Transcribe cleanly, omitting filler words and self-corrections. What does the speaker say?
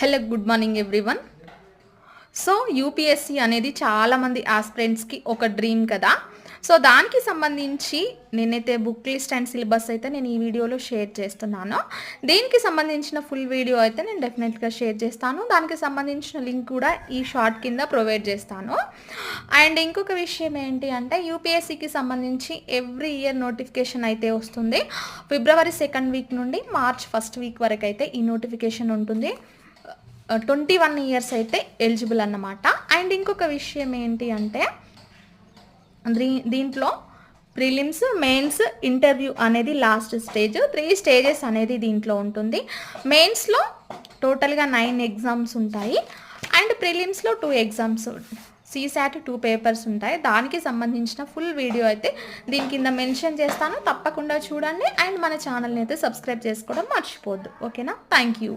Hello good morning everyone. So UPSC అనేది చాలామంది ఆస్పిరెంట్స్కి ఒక డ్రీమ్ కదా. సో దానికి సంబంధించి నేనైతే బుక్ లిస్ట్ అండ్ సిలబస్ అయితే నేను ఈ వీడియోలో షేర్ చేస్తున్నాను. దీనికి సంబంధించిన ఫుల్ వీడియో అయితే నేను డెఫినెట్గా షేర్ చేస్తాను. దానికి సంబంధించిన లింక్ కూడా ఈ షార్ట్ కింద ప్రొవైడ్ చేస్తాను. అండ్ ఇంకొక విషయం ఏంటి అంటే యూపీఎస్సీకి సంబంధించి ఎవ్రీ ఇయర్ నోటిఫికేషన్ అయితే వస్తుంది. ఫిబ్రవరి 2nd వీక్ నుండి మార్చ్ 1st వీక్ వరకు అయితే ఈ నోటిఫికేషన్ ఉంటుంది. 21 ఇయర్స్ అయితే ఎలిజిబుల్ అన్నమాట. అండ్ ఇంకొక విషయం ఏంటి అంటే దీంట్లో ప్రిలిమ్స్, మెయిన్స్, ఇంటర్వ్యూ అనేది లాస్ట్ స్టేజ్. 3 స్టేజెస్ అనేది దీంట్లో ఉంటుంది. మెయిన్స్లో టోటల్గా 9 ఎగ్జామ్స్ ఉంటాయి. అండ్ ప్రిలిమ్స్లో 2 ఎగ్జామ్స్, CSAT 2 పేపర్స్ ఉంటాయి. దానికి సంబంధించిన ఫుల్ వీడియో అయితే దీని కింద మెన్షన్ చేస్తాను, తప్పకుండా చూడండి. అండ్ మన ఛానల్ని అయితే సబ్స్క్రైబ్ చేసుకోవడం మర్చిపోద్దు. ఓకేనా? Thank you.